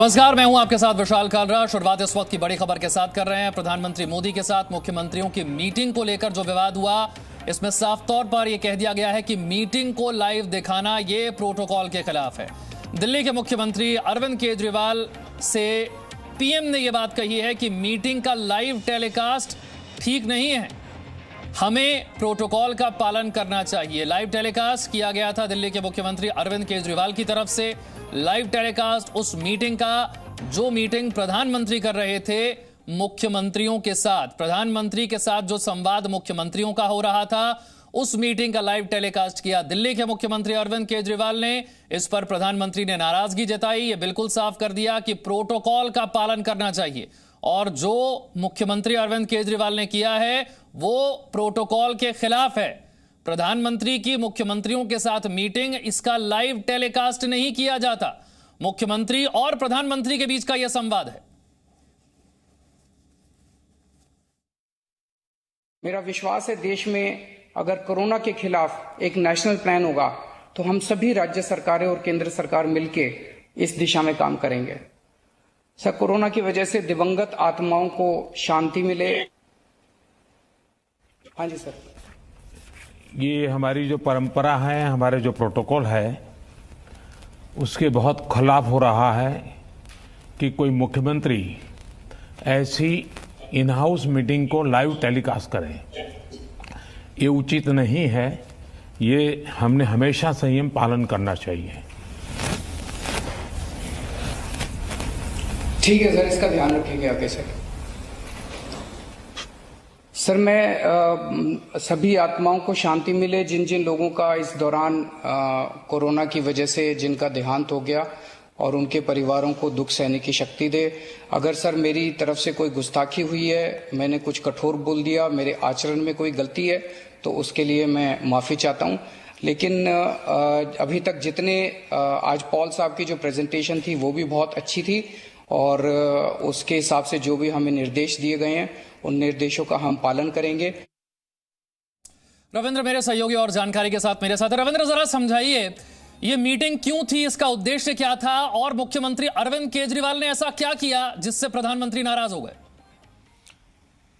नमस्कार, मैं हूं आपके साथ विशाल कालरा। शुरुआत इस वक्त की बड़ी खबर के साथ कर रहे हैं। प्रधानमंत्री मोदी के साथ मुख्यमंत्रियों की मीटिंग को लेकर जो विवाद हुआ, इसमें साफ तौर पर यह कह दिया गया है कि मीटिंग को लाइव दिखाना यह प्रोटोकॉल के खिलाफ है। दिल्ली के मुख्यमंत्री अरविंद केजरीवाल से पीएम ने यह बात कही है कि मीटिंग का लाइव टेलीकास्ट ठीक नहीं है, हमें प्रोटोकॉल का पालन करना चाहिए। लाइव टेलीकास्ट किया गया था दिल्ली के मुख्यमंत्री अरविंद केजरीवाल की तरफ से। लाइव टेलीकास्ट उस मीटिंग का जो मीटिंग प्रधानमंत्री कर रहे थे मुख्यमंत्रियों के साथ, प्रधानमंत्री के साथ जो संवाद मुख्यमंत्रियों का हो रहा था, उस मीटिंग का लाइव टेलीकास्ट किया दिल्ली के मुख्यमंत्री अरविंद केजरीवाल ने। इस पर प्रधानमंत्री ने नाराजगी जताई, ये बिल्कुल साफ कर दिया कि प्रोटोकॉल का पालन करना चाहिए और जो मुख्यमंत्री अरविंद केजरीवाल ने किया है वो प्रोटोकॉल के खिलाफ है। प्रधानमंत्री की मुख्यमंत्रियों के साथ मीटिंग, इसका लाइव टेलीकास्ट नहीं किया जाता। मुख्यमंत्री और प्रधानमंत्री के बीच का यह संवाद है। मेरा विश्वास है देश में अगर कोरोना के खिलाफ एक नेशनल प्लान होगा तो हम सभी राज्य सरकारें और केंद्र सरकार मिलके इस दिशा में काम करेंगे। सर, कोरोना की वजह से दिवंगत आत्माओं को शांति मिले। हाँ जी सर। ये हमारी जो परंपरा है, हमारे जो प्रोटोकॉल है, उसके बहुत खिलाफ हो रहा है कि कोई मुख्यमंत्री ऐसी इन हाउस मीटिंग को लाइव टेलीकास्ट करे। ये उचित नहीं है, ये हमने हमेशा संयम पालन करना चाहिए। ठीक है सर, इसका ध्यान रखेंगे आगे सर। सर, मैं सभी आत्माओं को शांति मिले जिन जिन लोगों का इस दौरान कोरोना की वजह से जिनका देहांत हो गया, और उनके परिवारों को दुख सहने की शक्ति दे। अगर सर मेरी तरफ से कोई गुस्ताखी हुई है, मैंने कुछ कठोर बोल दिया, मेरे आचरण में कोई गलती है, तो उसके लिए मैं माफ़ी चाहता हूं। लेकिन अभी तक जितने आज पॉल साहब की जो प्रेजेंटेशन थी वो भी बहुत अच्छी थी, और उसके हिसाब से जो भी हमें निर्देश दिए गए हैं उन निर्देशों का हम पालन करेंगे। रविंद्र मेरे सहयोगी और जानकारी के साथ मेरे साथ। रविंद्र, जरा समझाइए ये मीटिंग क्यों थी, इसका उद्देश्य क्या था, और मुख्यमंत्री अरविंद केजरीवाल ने ऐसा क्या किया जिससे प्रधानमंत्री नाराज हो गए?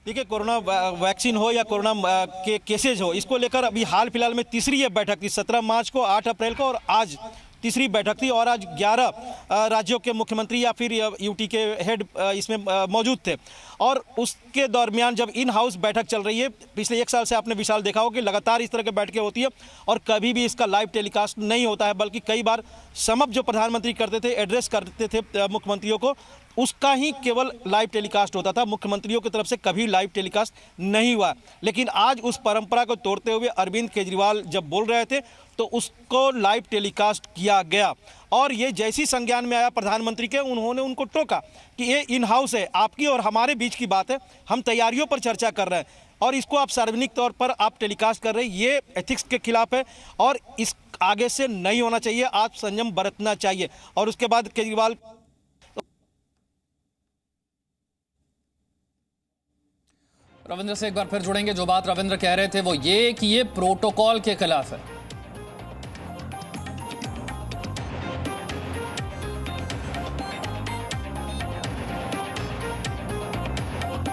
देखिए, कोरोना वैक्सीन हो या कोरोना के केसेज हो, इसको लेकर अभी हाल फिलहाल में तीसरी ये बैठक थी। 17 मार्च को, 8 अप्रैल को और आज तीसरी बैठक थी, और आज 11 राज्यों के मुख्यमंत्री या फिर यूटी के हेड इसमें मौजूद थे। और उसके दरमियान जब इन हाउस बैठक चल रही है, पिछले 1 साल से आपने विशाल देखा हो कि लगातार इस तरह की बैठकें होती है और कभी भी इसका लाइव टेलीकास्ट नहीं होता है, बल्कि कई बार समअप जो प्रधानमंत्री करते थे, एड्रेस करते थे मुख्यमंत्रियों को, उसका ही केवल लाइव टेलीकास्ट होता था। मुख्यमंत्रियों की तरफ से कभी लाइव टेलीकास्ट नहीं हुआ। लेकिन आज उस परंपरा को तोड़ते हुए अरविंद केजरीवाल जब बोल रहे थे तो उसको लाइव टेलीकास्ट किया गया, और ये जैसी संज्ञान में आया प्रधानमंत्री के, उन्होंने उनको टोका कि ये इन हाउस है, आपकी और हमारे बीच की बात है, हम तैयारियों पर चर्चा कर रहे हैं और इसको आप सार्वजनिक तौर पर आप टेलीकास्ट कर रहे हैं, ये एथिक्स के खिलाफ है और इस आगे से नहीं होना चाहिए, आप संयम बरतना चाहिए। और उसके बाद केजरीवाल रविंद्र से एक बार फिर जुड़ेंगे। जो बात रविंद्र कह रहे थे वो ये कि ये प्रोटोकॉल के खिलाफ है।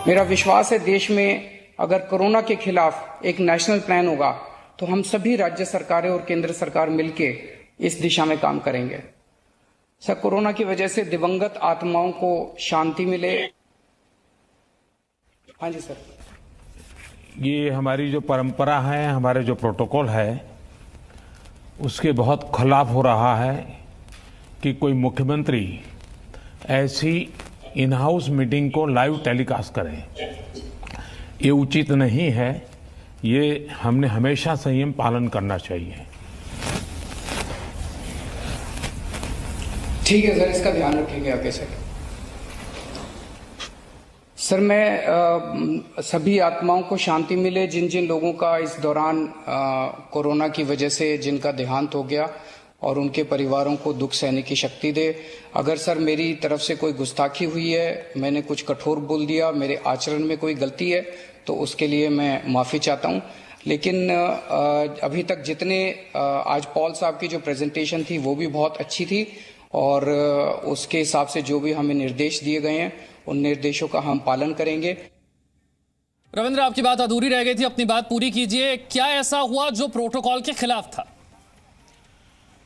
मेरा विश्वास है देश में अगर कोरोना के खिलाफ एक नेशनल प्लान होगा तो हम सभी राज्य सरकारें और केंद्र सरकार मिलके इस दिशा में काम करेंगे। सर, कोरोना की वजह से दिवंगत आत्माओं को शांति मिले। हाँ जी सर। ये हमारी जो परंपरा है, हमारे जो प्रोटोकॉल है, उसके बहुत खिलाफ हो रहा है कि कोई मुख्यमंत्री ऐसी इन हाउस मीटिंग को लाइव टेलीकास्ट करे। ये उचित नहीं है, ये हमने हमेशा संयम पालन करना चाहिए। ठीक है सर, इसका ध्यान रखेंगे आगे सर। सर, मैं सभी आत्माओं को शांति मिले जिन जिन लोगों का इस दौरान कोरोना की वजह से जिनका देहांत हो गया, और उनके परिवारों को दुख सहने की शक्ति दे। अगर सर मेरी तरफ से कोई गुस्ताखी हुई है, मैंने कुछ कठोर बोल दिया, मेरे आचरण में कोई गलती है, तो उसके लिए मैं माफ़ी चाहता हूं। लेकिन अभी तक जितने आज पॉल साहब की जो प्रेजेंटेशन थी वो भी बहुत अच्छी थी, और उसके हिसाब से जो भी हमें निर्देश दिए गए हैं उन निर्देशों का हम पालन करेंगे। रविंद्र, आपकी बात अधूरी रह गई थी, अपनी बात पूरी कीजिए। क्या ऐसा हुआ जो प्रोटोकॉल के खिलाफ था?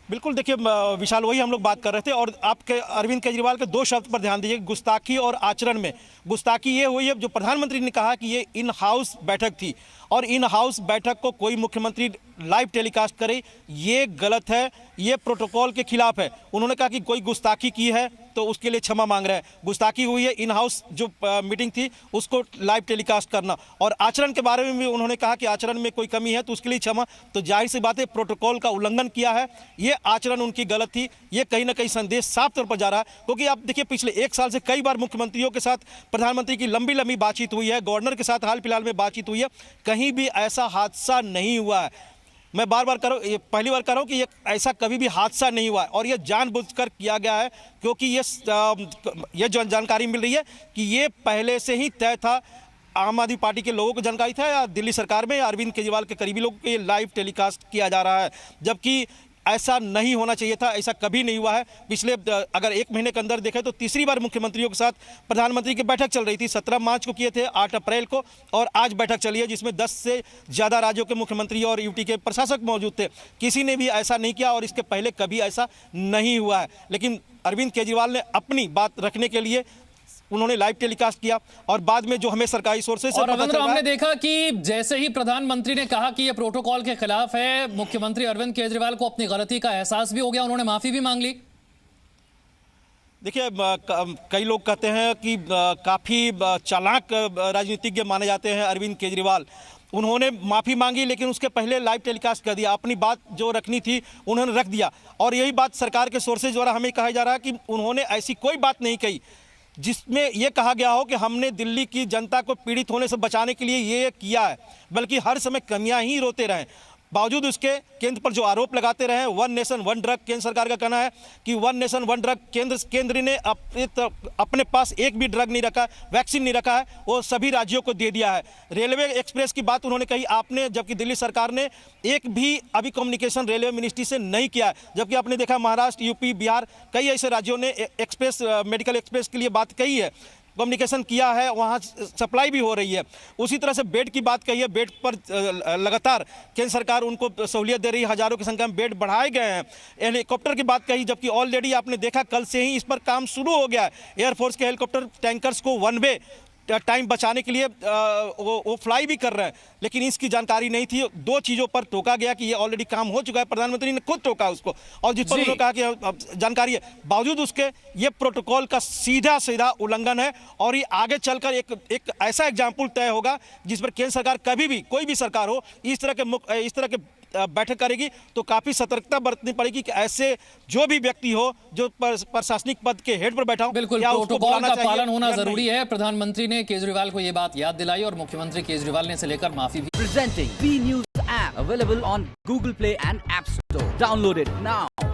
बिल्कुल, देखिए विशाल, वही हम लोग बात कर रहे थे और आपके अरविंद केजरीवाल के दो शब्द पर ध्यान दीजिए, गुस्ताखी और आचरण में। गुस्ताखी ये हुई है जो प्रधानमंत्री ने कहा कि ये इन हाउस बैठक थी और इन हाउस बैठक को कोई मुख्यमंत्री लाइव टेलीकास्ट करे, ये गलत है, ये प्रोटोकॉल के खिलाफ है। उन्होंने कहा कि कोई गुस्ताखी की है तो उसके लिए क्षमा मांग रहे हैं। गुस्ताखी हुई है इन हाउस जो मीटिंग थी उसको लाइव टेलीकास्ट करना। और आचरण के बारे में भी उन्होंने कहा कि आचरण में कोई कमी है तो उसके लिए क्षमा। तो जाहिर सी बात है प्रोटोकॉल का उल्लंघन किया है, ये आचरण उनकी गलत थी। ये कहीं ना कहीं संदेश साफ तौर पर जा रहा है, क्योंकि आप देखिए पिछले एक साल से कई बार मुख्यमंत्रियों के साथ प्रधानमंत्री की लंबी लंबी बातचीत हुई है, गवर्नर के साथ हाल फिलहाल में बातचीत हुई है, कहीं भी ऐसा हादसा नहीं हुआ है। मैं बार बार ये पहली बार कर रहा हूँ कि ये ऐसा कभी भी हादसा नहीं हुआ है और ये जानबूझकर किया गया है, क्योंकि ये जो जानकारी मिल रही है कि ये पहले से ही तय था। आम आदमी पार्टी के लोगों को जानकारी था या दिल्ली सरकार में या अरविंद केजरीवाल के करीबी लोगों को ये लाइव टेलीकास्ट किया जा रहा है, जबकि ऐसा नहीं होना चाहिए था, ऐसा कभी नहीं हुआ है। पिछले अगर एक महीने के अंदर देखें तो तीसरी बार मुख्यमंत्रियों के साथ प्रधानमंत्री की बैठक चल रही थी। 17 मार्च को किए थे, 8 अप्रैल को, और आज बैठक चली है जिसमें 10 से ज़्यादा राज्यों के मुख्यमंत्री और यूटी के प्रशासक मौजूद थे। किसी ने भी ऐसा नहीं किया और इसके पहले कभी ऐसा नहीं हुआ है। लेकिन अरविंद केजरीवाल ने अपनी बात रखने के लिए उन्होंने लाइव टेलीकास्ट किया और बाद में जो हमें सरकारी सोर्सेज से और रविंद्र, हमने देखा कि जैसे ही प्रधानमंत्री ने कहा कि यह प्रोटोकॉल के खिलाफ है, मुख्यमंत्री अरविंद केजरीवाल को अपनी गलती का एहसास भी हो गया, उन्होंने माफी भी मांग ली। देखिए कई लोग कहते हैं कि काफ़ी चालाक राजनीतिज्ञ माने जाते हैं अरविंद केजरीवाल। उन्होंने माफ़ी मांगी लेकिन उसके पहले लाइव टेलीकास्ट कर दिया, अपनी बात जो रखनी थी उन्होंने रख दिया। और यही बात सरकार के सोर्सेज द्वारा हमें कहा जा रहा है कि उन्होंने ऐसी कोई बात नहीं कही जिसमें यह कहा गया हो कि हमने दिल्ली की जनता को पीड़ित होने से बचाने के लिए ये किया है, बल्कि हर समय कमियां ही रोते रहे। बावजूद उसके केंद्र पर जो आरोप लगाते रहे, वन नेशन वन ड्रग, केंद्र सरकार का कहना है कि वन नेशन वन ड्रग, केंद्र ने अपने पास एक भी ड्रग नहीं रखा, वैक्सीन नहीं रखा है, वो सभी राज्यों को दे दिया है। रेलवे एक्सप्रेस की बात उन्होंने कही आपने, जबकि दिल्ली सरकार ने एक भी अभी कम्युनिकेशन रेलवे मिनिस्ट्री से नहीं किया है। जबकि आपने देखा महाराष्ट्र, यूपी, बिहार, कई ऐसे राज्यों ने एक्सप्रेस, मेडिकल एक्सप्रेस के लिए बात कही है, कम्युनिकेशन किया है, वहाँ सप्लाई भी हो रही है। उसी तरह से बेड की बात कही है, बेड पर लगातार केंद्र सरकार उनको सहूलियत दे रही है, हज़ारों की संख्या में बेड बढ़ाए गए हैं। हेलीकॉप्टर की बात कही, जबकि ऑलरेडी आपने देखा कल से ही इस पर काम शुरू हो गया है। एयरफोर्स के हेलीकॉप्टर टैंकर्स को वन वे टाइम बचाने के लिए वो फ्लाई भी कर रहे हैं, लेकिन इसकी जानकारी नहीं थी। दो चीज़ों पर टोका गया कि ये ऑलरेडी काम हो चुका है, प्रधानमंत्री ने खुद टोका उसको, और जिस पर उन्होंने कहा कि जानकारी है, बावजूद उसके ये प्रोटोकॉल का सीधा सीधा उल्लंघन है। और ये आगे चलकर एक ऐसा एग्जाम्पल तय होगा जिस पर केंद्र सरकार कभी भी, कोई भी सरकार हो, इस तरह के बैठक करेगी तो काफी सतर्कता बरतनी पड़ेगी कि ऐसे जो भी व्यक्ति हो जो प्रशासनिक पद के हेड पर बैठा हो, बिल्कुल प्रोटोकॉल का पालन होना जरूरी है। प्रधानमंत्री ने केजरीवाल को ये बात याद दिलाई और मुख्यमंत्री केजरीवाल ने इसे लेकर माफी भी। Presenting B News app available on Google Play and App Store. Download it now.